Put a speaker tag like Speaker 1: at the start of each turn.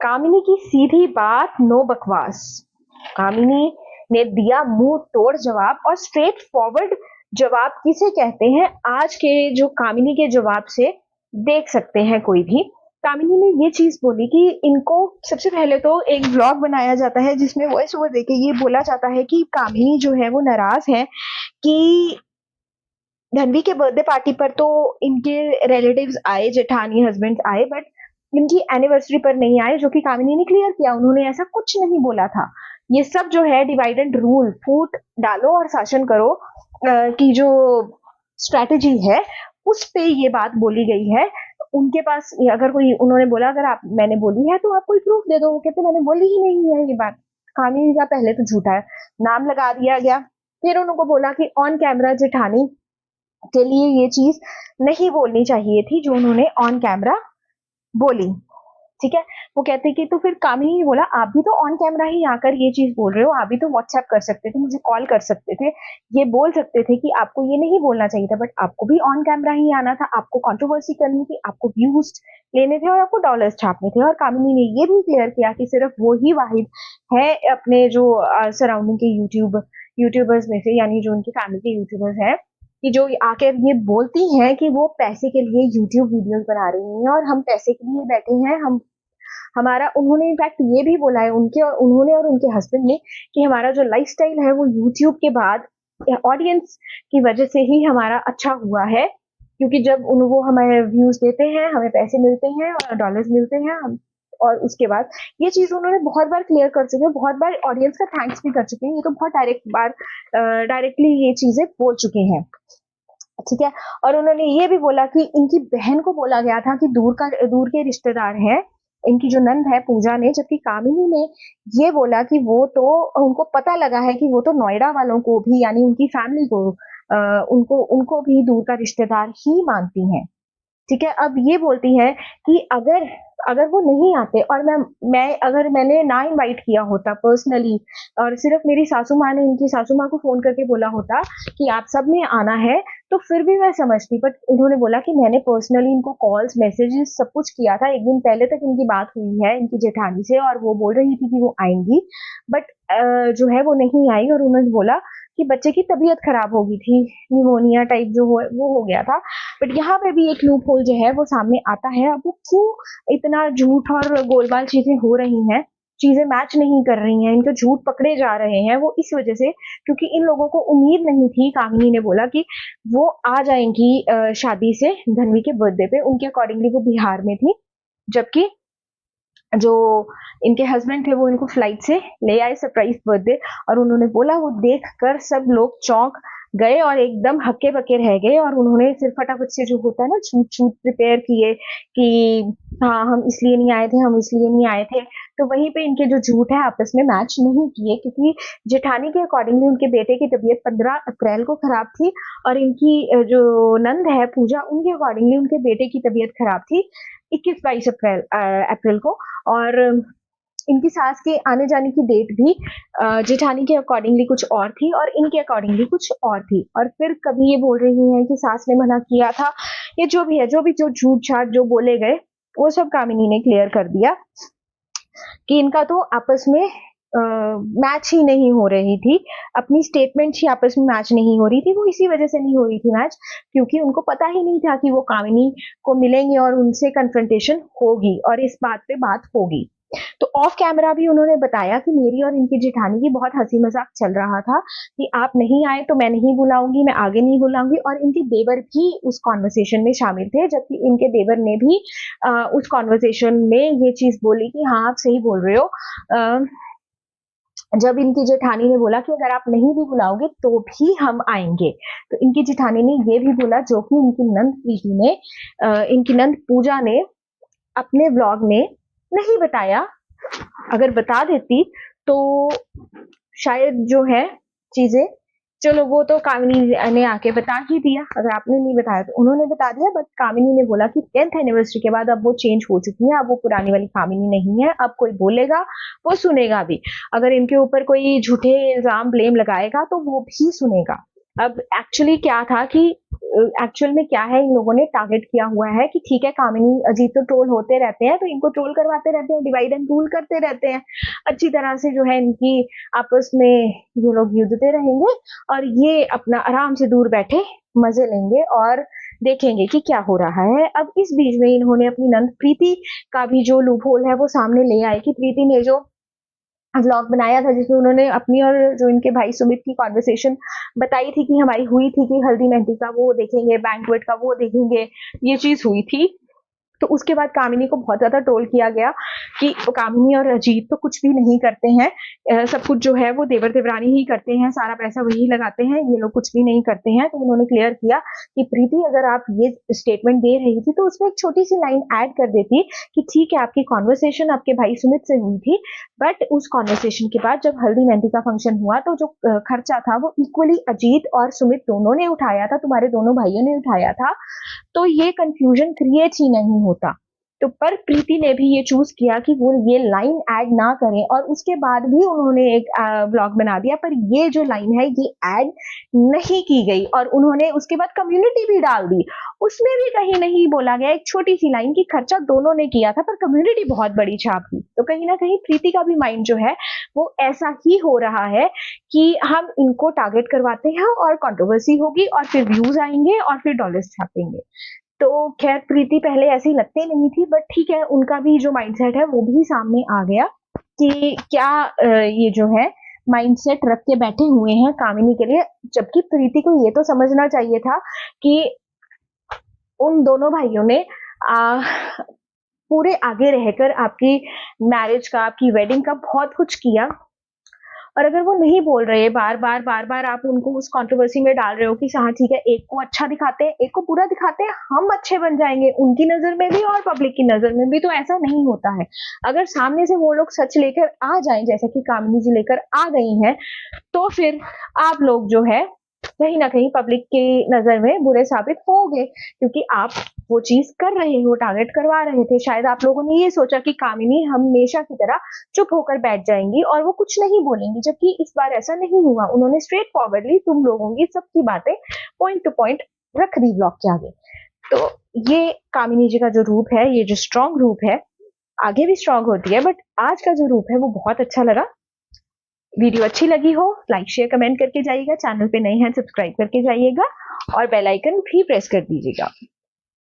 Speaker 1: कामिनी की सीधी बात, नो बकवास। कामिनी ने दिया मुंह तोड़ जवाब, और स्ट्रेट फॉरवर्ड जवाब किसे कहते हैं आज के जो कामिनी के जवाब से देख सकते हैं कोई भी। कामिनी ने ये चीज बोली कि इनको सबसे पहले तो एक व्लॉग बनाया जाता है जिसमें वॉइस ओवर देके ये बोला जाता है कि कामिनी जो है वो नाराज है कि धनवी के बर्थडे पार्टी पर तो इनके रिलेटिव्स आए, जेठानी हस्बैंड आए, बट इनकी एनिवर्सरी पर नहीं आए, जो कि कामिनी ने क्लियर किया। उन्होंने ऐसा कुछ नहीं बोला था। ये सब जो है डिवाइड एंड रूल, फूट डालो और शासन करो की जो स्ट्रेटेजी है उस पे ये बात बोली गई है। उनके पास अगर कोई, उन्होंने बोला अगर आप मैंने बोली है तो आप कोई प्रूफ दे दो। वो कहते मैंने बोली ही नहीं है ये बात। कामिनी का पहले तो झूठा है, नाम लगा दिया गया। फिर उनको बोला कि ऑन कैमरा जेठानी के लिए ये चीज नहीं बोलनी चाहिए थी जो उन्होंने ऑन कैमरा बोली। ठीक है, वो कहते कि तो फिर कामिनी ने बोला आप भी तो ऑन कैमरा ही आकर ये चीज बोल रहे हो, आप भी तो व्हाट्सएप कर सकते थे, मुझे कॉल कर सकते थे, ये बोल सकते थे कि आपको ये नहीं बोलना चाहिए था, बट आपको भी ऑन कैमरा ही आना था, आपको कंट्रोवर्सी करनी थी, आपको व्यूज लेने थे और आपको डॉलर्स छापने थे। और कामिनी ने ये भी क्लियर किया कि सिर्फ वो ही वाहिद है अपने जो सराउंडिंग के यूट्यूबर्स में से, यानी जो उनकी फैमिली के यूट्यूबर्स हैं, कि जो आकर ये बोलती हैं कि वो पैसे के लिए यूट्यूब वीडियोस बना रही हैं और हम पैसे के लिए बैठे हैं। हम हमारा, उन्होंने इनफैक्ट ये भी बोला है उन्होंने और उनके हस्बैंड ने कि हमारा जो लाइफस्टाइल है वो यूट्यूब के बाद ऑडियंस की वजह से ही हमारा अच्छा हुआ है, क्योंकि जब वो हमें व्यूज देते हैं, हमें पैसे मिलते हैं और डॉलर्स मिलते हैं और उसके बाद ये चीज उन्होंने बहुत बार क्लियर कर चुके हैं, बहुत बार ऑडियंस का थैंक्स भी कर चुके हैं। ये तो बहुत डायरेक्टली ये चीजें बोल चुके हैं। ठीक है, और उन्होंने ये भी बोला कि इनकी बहन को बोला गया था कि दूर के रिश्तेदार हैं, इनकी जो नंद है पूजा ने, जबकि कामिनी ने ये बोला कि वो तो उनको पता लगा है कि वो तो नोएडा वालों को भी, यानी उनकी फैमिली को उनको भी दूर का रिश्तेदार ही मानती हैं। ठीक है, अब ये बोलती है कि अगर वो नहीं आते और अगर मैंने ना इनवाइट किया होता पर्सनली, और सिर्फ मेरी सासू माँ ने इनकी सासू माँ को फोन करके बोला होता कि आप सब ने आना है, तो फिर भी मैं समझती। बट उन्होंने बोला कि मैंने पर्सनली इनको कॉल्स, मैसेजेस सब कुछ किया था। एक दिन पहले तक इनकी बात हुई है इनकी जेठानी से और वो बोल रही थी कि वो आएंगी, बट जो है वो नहीं आई। और उन्होंने बोला कि बच्चे की तबीयत खराब हो गई थी, निमोनिया टाइप जो वो हो गया था। बट यहाँ पे भी एक लूप होल जो है वो सामने आता है। अब वो क्यों इतना झूठ और गोलमाल चीजें हो रही हैं, चीजें मैच नहीं कर रही हैं, इनके झूठ पकड़े जा रहे हैं, वो इस वजह से क्योंकि इन लोगों को उम्मीद नहीं थी। कामिनी ने बोला कि वो आ जाएंगी शादी से धनवी के बर्थडे पे, उनके अकॉर्डिंगली वो बिहार में थी, जबकि जो इनके हस्बैंड थे वो इनको फ्लाइट से ले आए सरप्राइज बर्थडे। और उन्होंने बोला वो देख कर सब लोग चौंक गए और एकदम हक्के बक्के रह गए। और उन्होंने सिर्फ फटाफट से जो होता है ना झूठ प्रिपेयर किए कि हाँ हम इसलिए नहीं आए थे, हम इसलिए नहीं आए थे। तो वहीं पे इनके जो झूठ है आपस में मैच नहीं किए, क्योंकि जेठानी के अकॉर्डिंगली उनके बेटे की तबीयत 15 अप्रैल को खराब थी, और इनकी जो नंद है पूजा, उनके अकॉर्डिंगली उनके बेटे की तबीयत खराब थी 21-22 अप्रैल को। और इनकी सास के आने जाने की डेट भी जेठानी के अकॉर्डिंगली कुछ और थी और इनके अकॉर्डिंगली कुछ और थी। और फिर कभी ये बोल रही हैं कि सास ने मना किया था, ये जो भी है, जो झूठ छाट जो बोले गए वो सब कामिनी ने क्लियर कर दिया कि इनका तो आपस में मैच ही नहीं हो रही थी, अपनी स्टेटमेंट ही आपस में मैच नहीं हो रही थी। वो इसी वजह से नहीं हो रही थी मैच क्योंकि उनको पता ही नहीं था कि वो कामिनी को मिलेंगे और उनसे कन्फ्रंटेशन होगी और इस बात पे बात होगी। तो ऑफ कैमरा भी उन्होंने बताया कि मेरी और इनकी जेठानी की बहुत हंसी मजाक चल रहा था कि आप नहीं आए तो मैं नहीं बुलाऊंगी, मैं आगे नहीं बुलाऊंगी। और इनके देवर भी उस कॉन्वर्सेशन में शामिल थे, जबकि इनके देवर ने भी उस कॉन्वर्सेशन में ये चीज बोली कि हाँ आप सही बोल रहे हो। जब इनकी जेठानी ने बोला कि अगर आप नहीं भी बुलाओगे तो भी हम आएंगे, तो इनकी जेठानी ने ये भी बोला, जो कि इनकी नंद प्रीति ने इनकी नंद पूजा ने अपने व्लॉग में नहीं बताया। अगर बता देती तो शायद जो है चीजें, चलो वो तो कामिनी ने आके बता ही दिया, अगर आपने नहीं बताया तो उन्होंने बता दिया। बट कामिनी ने बोला कि 10th एनिवर्सरी के बाद अब वो चेंज हो चुकी है, अब वो पुरानी वाली कामिनी नहीं है, अब कोई बोलेगा वो सुनेगा भी, अगर इनके ऊपर कोई झूठे इल्जाम ब्लेम लगाएगा तो वो भी सुनेगा। अब एक्चुअली क्या था कि एक्चुअल में क्या है, इन लोगों ने टारगेट किया हुआ है कि ठीक है कामिनी अजीत तो ट्रोल होते रहते हैं तो इनको ट्रोल करवाते रहते हैं, डिवाइड एंड रूल करते रहते हैं, अच्छी तरह से जो है इनकी आपस में ये लोग युद्धते रहेंगे और ये अपना आराम से दूर बैठे मजे लेंगे और देखेंगे कि क्या हो रहा है। अब इस बीच में इन्होंने अपनी नंद प्रीति का भी जो लूप होल है वो सामने ले आए कि प्रीति ने जो व्लॉग बनाया था जिसमें उन्होंने अपनी और जो इनके भाई सुमित की कॉन्वर्सेशन बताई थी कि हमारी हुई थी कि हल्दी मेहंदी का वो देखेंगे, बैंक्वेट का वो देखेंगे, ये चीज हुई थी। तो उसके बाद कामिनी को बहुत ज्यादा ट्रोल किया गया कि कामिनी और अजीत तो कुछ भी नहीं करते हैं, सब कुछ जो है वो देवर देवरानी ही करते हैं, सारा पैसा वही लगाते हैं, ये लोग कुछ भी नहीं करते हैं। तो उन्होंने क्लियर किया कि प्रीति अगर आप ये स्टेटमेंट दे रही थी तो उसमें एक छोटी सी लाइन ऐड कर देती कि ठीक है आपकी कॉन्वर्सेशन आपके भाई सुमित से हुई थी, बट उस कॉन्वर्सेशन के बाद जब हल्दी मेहंदी का फंक्शन हुआ तो जो खर्चा था वो इक्वली अजीत और सुमित दोनों ने उठाया था, तुम्हारे दोनों भाइयों ने उठाया था, तो ये कंफ्यूजन क्रिएट ही नहीं होता। तो पर प्रीति ने भी ये चूज किया कि वो ये लाइन ऐड ना करें और उसके बाद भी उन्होंने एक ब्लॉग बना दिया, पर ये जो लाइन है ये ऐड नहीं की गई और उन्होंने उसके बाद कम्युनिटी भी डाल दी, उसमें भी कहीं नहीं बोला गया, एक छोटी सी लाइन की खर्चा दोनों ने किया था पर कम्युनिटी बहुत बड़ी छाप थी। तो कहीं ना कहीं प्रीति का भी माइंड जो है वो ऐसा ही हो रहा है कि हम इनको टारगेट करवाते हैं और कंट्रोवर्सी होगी और फिर व्यूज आएंगे और फिर डॉलर्स छापेंगे। तो खैर प्रीति पहले ऐसी लगती नहीं थी, बट ठीक है उनका भी जो माइंडसेट है वो भी सामने आ गया कि क्या ये जो है माइंडसेट रख के बैठे हुए हैं कामिनी के लिए, जबकि प्रीति को ये तो समझना चाहिए था कि उन दोनों भाइयों ने पूरे आगे रहकर आपकी मैरिज का, आपकी वेडिंग का बहुत कुछ किया और अगर वो नहीं बोल रहे, बार बार आप उनको उस कंट्रोवर्सी में डाल रहे हो कि हाँ ठीक है एक को अच्छा दिखाते हैं एक को बुरा दिखाते हैं, हम अच्छे बन जाएंगे उनकी नजर में भी और पब्लिक की नजर में भी, तो ऐसा नहीं होता है। अगर सामने से वो लोग सच लेकर आ जाएं जैसा कि कामिनी जी लेकर आ गई हैं तो फिर आप लोग जो है कहीं ना कहीं पब्लिक की नजर में बुरे साबित होंगे, क्योंकि आप वो चीज कर रहे हो, टारगेट करवा रहे थे। शायद आप लोगों ने ये सोचा कि कामिनी हमेशा की तरह चुप होकर बैठ जाएंगी और वो कुछ नहीं बोलेंगी, जबकि इस बार ऐसा नहीं हुआ। उन्होंने स्ट्रेट फॉरवर्डली तुम लोगों की सबकी बातें पॉइंट टू पॉइंट रख दी ब्लॉग के आगे। तो ये कामिनी जी का जो रूप है, ये जो स्ट्रॉन्ग रूप है, आगे भी स्ट्रॉन्ग होती है, बट आज का जो रूप है वो बहुत अच्छा लगा। वीडियो अच्छी लगी हो लाइक शेयर कमेंट करके जाइएगा, चैनल पे नए हैं सब्सक्राइब करके जाइएगा और बेल आइकन भी प्रेस कर दीजिएगा।